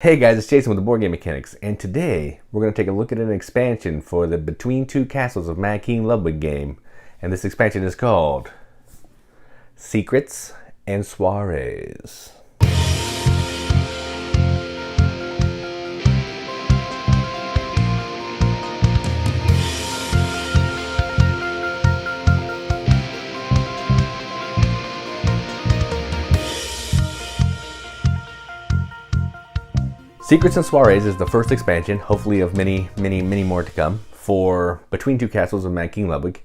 Hey guys, it's Jason with the Board Game Mechanics, and today we're going to take a look at an expansion for the Between Two Castles of Mad King Ludwig game, and this expansion is called Secrets and Soirees. Secrets and Soirees is the first expansion, hopefully of many more to come, for Between Two Castles of Mad King Ludwig.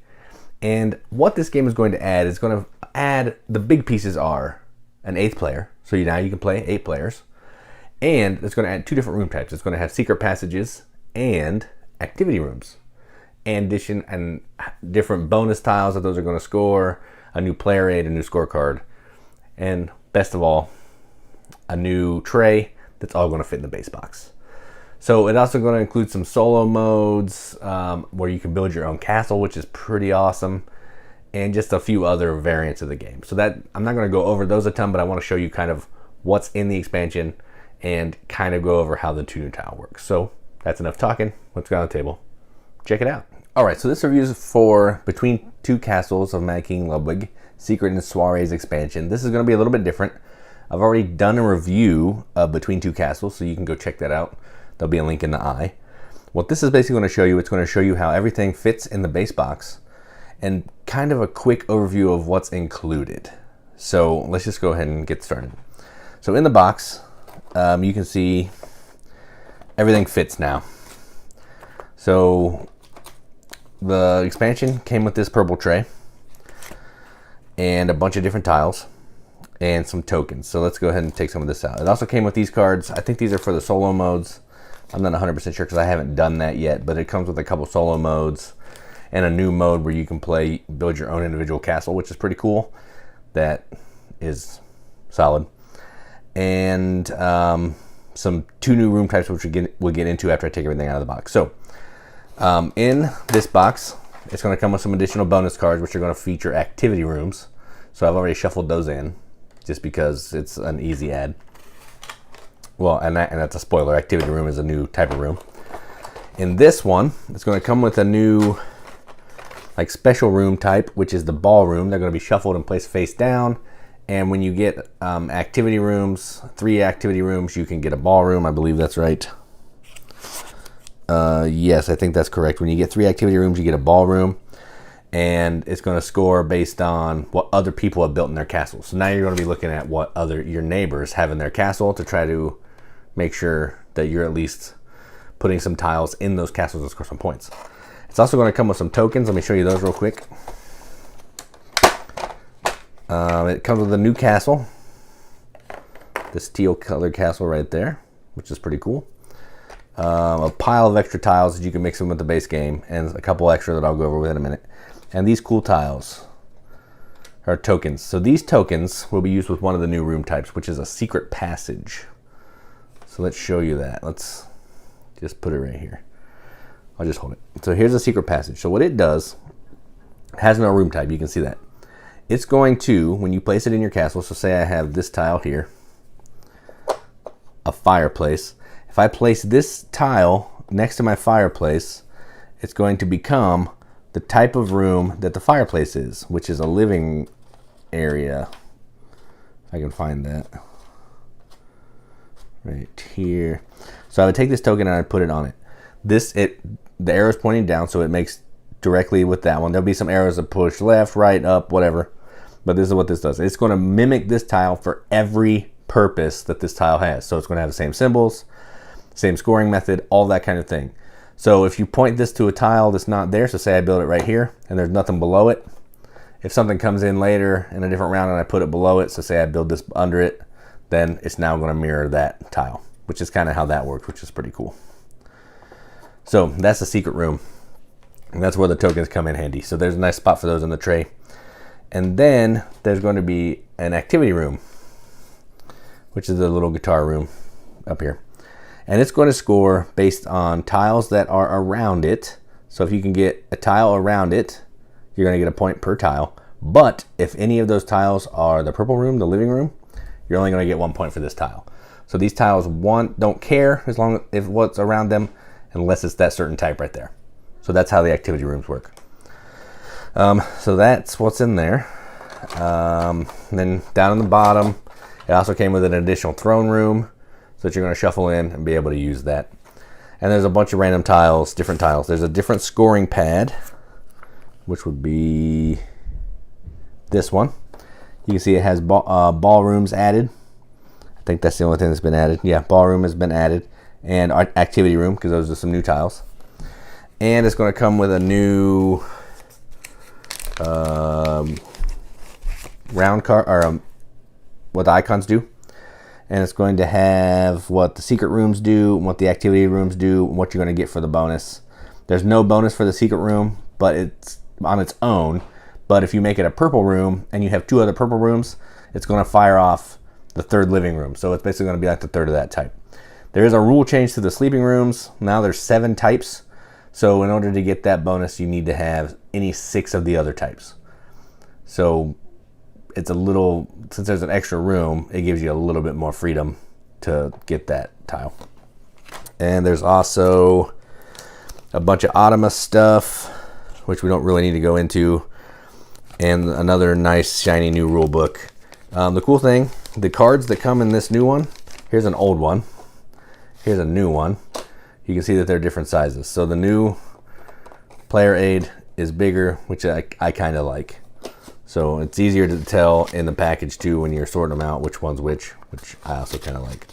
And what this game is going to add the big pieces are an 8th player, so now you can play 8 players, and it's going to add 2 different room types. It's going to have secret passages and activity rooms, and different bonus tiles that those are going to score, a new player aid, a new scorecard, and best of all, a new tray that's all going to fit in the base box. So it's also going to include some solo modes where you can build your own castle, which is pretty awesome, and just a few other variants of the game. So that I'm not going to go over those a ton, but I want to show you kind of what's in the expansion and kind of go over how the 2 new tile works. So that's enough talking. Let's go on the table. Check it out. All right, so this review is for Between Two Castles of Mad King Ludwig, Secret and Soirees Expansion. This is going to be a little bit different. I've already done a review of Between Two Castles, so you can go check that out. There'll be a link in the eye. What this is basically going to show you, it's going to show you how everything fits in the base box and kind of a quick overview of what's included. So let's just go ahead and get started. So in the box, you can see everything fits now. So the expansion came with this purple tray and a bunch of different tiles and some tokens. So let's go ahead and take some of this out. It also came with these cards. I think these are for the solo modes. I'm not 100% sure because I haven't done that yet, but it comes with a couple solo modes and a new mode where you can build your own individual castle, which is pretty cool. That is solid. And some 2 new room types, which we'll get into after I take everything out of the box. So in this box, it's going to come with some additional bonus cards, which are going to feature activity rooms. So I've already shuffled those in, just because it's an easy add. Well, and that's a spoiler. Activity room is a new type of room. In this one, it's going to come with a new special room type, which is the ballroom. They're going to be shuffled and placed face down. And when you get activity rooms, 3 activity rooms, you can get a ballroom. I believe that's right. Yes, I think that's correct. When you get 3 activity rooms, you get a ballroom. And it's going to score based on what other people have built in their castles. So now you're going to be looking at what your neighbors have in their castle to try to make sure that you're at least putting some tiles in those castles to score some points. It's also going to come with some tokens. Let me show you those real quick. It comes with a new castle. This teal colored castle right there, which is pretty cool. A pile of extra tiles that you can mix in with the base game, and a couple extra that I'll go over with in a minute. And these cool tiles are tokens. So these tokens will be used with one of the new room types, which is a secret passage. So let's show you that. Let's just put it right here. I'll just hold it. So here's a secret passage. So what it does, it has no room type. You can see that. It's going to, when you place it in your castle, so say I have this tile here, a fireplace. If I place this tile next to my fireplace, it's going to become the type of room that the fireplace is, which is a living area. If I can find that. Right here. So I would take this token and I'd put it on it. The arrow is pointing down, so it makes directly with that one. There'll be some arrows that push left, right, up, whatever. But this is what this does. It's going to mimic this tile for every purpose that this tile has. So it's going to have the same symbols, same scoring method, all that kind of thing. So if you point this to a tile that's not there, so say I build it right here and there's nothing below it, if something comes in later in a different round and I put it below it, so say I build this under it, then it's now going to mirror that tile, which is kind of how that works, which is pretty cool. So that's the secret room, and that's where the tokens come in handy. So there's a nice spot for those in the tray. And then there's going to be an activity room, which is the little guitar room up here. And it's going to score based on tiles that are around it. So if you can get a tile around it, you're going to get a point per tile. But if any of those tiles are the purple room, the living room, you're only going to get 1 point for this tile. So these tiles don't care as long as what's around them, unless it's that certain type right there. So that's how the activity rooms work. So that's what's in there. Then down on the bottom, it also came with an additional throne room, so that you're going to shuffle in and be able to use that. And there's a bunch of random tiles, different tiles. There's a different scoring pad, which would be this one. You can see it has ballrooms added. I think that's the only thing that's been added. Yeah, ballroom has been added. And activity room, because those are some new tiles. And it's going to come with a new round card, or what the icons do. And it's going to have what the secret rooms do, what the activity rooms do, and what you're going to get for the bonus. There's no bonus for the secret room, but it's on its own. But if you make it a purple room and you have 2 other purple rooms, it's going to fire off the 3rd living room. So it's basically going to be like the 3rd of that type. There is a rule change to the sleeping rooms. Now there's 7 types. So in order to get that bonus, you need to have any 6 of the other types. So it's a little, since there's an extra room, it gives you a little bit more freedom to get that tile. And there's also a bunch of Automa stuff, which we don't really need to go into, and another nice shiny new rule book. The cool thing, the cards that come in this new one, here's an old one, here's a new one. You can see that they're different sizes. So the new player aid is bigger, which I kind of like. So it's easier to tell in the package too when you're sorting them out which one's which I also kind of like.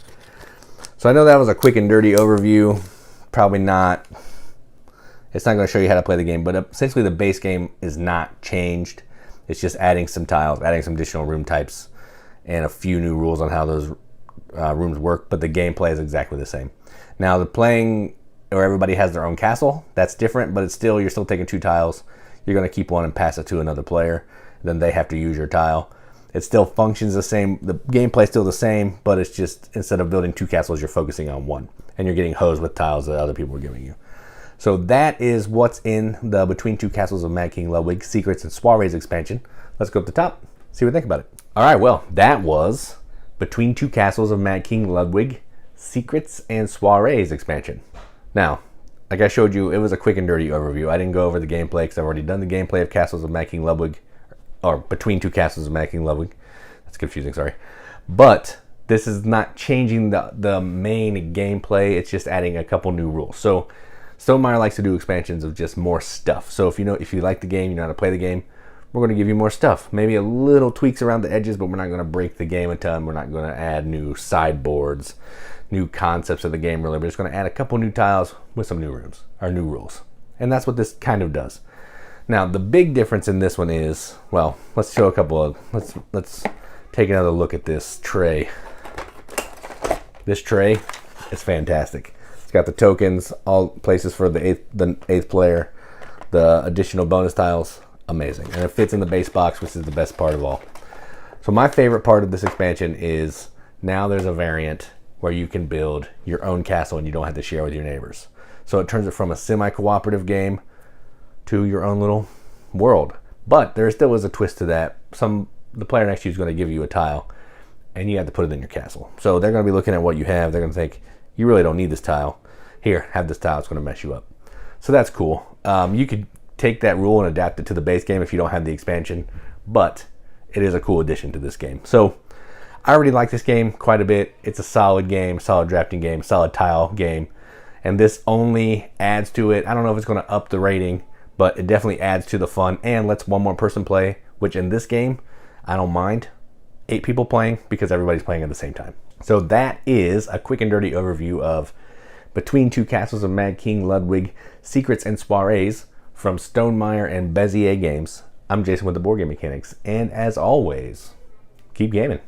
So I know that was a quick and dirty overview. Probably not, it's not going to show you how to play the game, but essentially the base game is not changed. It's just adding some tiles, adding some additional room types, and a few new rules on how those rooms work, but the gameplay is exactly the same. Now the playing where everybody has their own castle, that's different, but it's still, you're still taking 2 tiles. You're going to keep one and pass it to another player. Then they have to use your tile. It still functions the same. The gameplay is still the same, but it's just, instead of building 2 castles, you're focusing on one, and you're getting hosed with tiles that other people are giving you. So that is what's in the Between Two Castles of Mad King Ludwig Secrets and Soirees expansion. Let's go up the top, see what we think about it. All right, well, that was Between Two Castles of Mad King Ludwig Secrets and Soirees expansion. Now, like I showed you, it was a quick and dirty overview. I didn't go over the gameplay because I've already done the gameplay of Castles of Mad King Ludwig, or Between Two Castles of Mad King Ludwig. That's confusing, sorry. But this is not changing the main gameplay. It's just adding a couple new rules. So Stonemaier likes to do expansions of just more stuff. So if you like the game, you know how to play the game, we're going to give you more stuff. Maybe a little tweaks around the edges, but we're not going to break the game a ton. We're not going to add new sideboards, new concepts of the game, really. We're just going to add a couple new tiles with some new rooms, or new rules. And that's what this kind of does. Now, the big difference in this one is, well, let's show a couple of, let's take another look at this tray. This tray is fantastic. It's got the tokens, all places for the eighth player, the additional bonus tiles, amazing. And it fits in the base box, which is the best part of all. So my favorite part of this expansion is now there's a variant where you can build your own castle and you don't have to share with your neighbors. So it turns it from a semi-cooperative game to your own little world. But there still is a twist to that. The player next to you is going to give you a tile and you have to put it in your castle. So they're going to be looking at what you have. They're going to think, you really don't need this tile. Here, have this tile. It's going to mess you up. So that's cool. You could take that rule and adapt it to the base game if you don't have the expansion, but it is a cool addition to this game. So I already like this game quite a bit. It's a solid game, solid drafting game, solid tile game, and this only adds to it. I don't know if it's going to up the rating, but it definitely adds to the fun and lets one more person play, which in this game, I don't mind 8 people playing because everybody's playing at the same time. So that is a quick and dirty overview of Between Two Castles of Mad King Ludwig, Secrets and Soirees from Stonemaier and Bezier Games. I'm Jason with the Board Game Mechanics, and as always, keep gaming.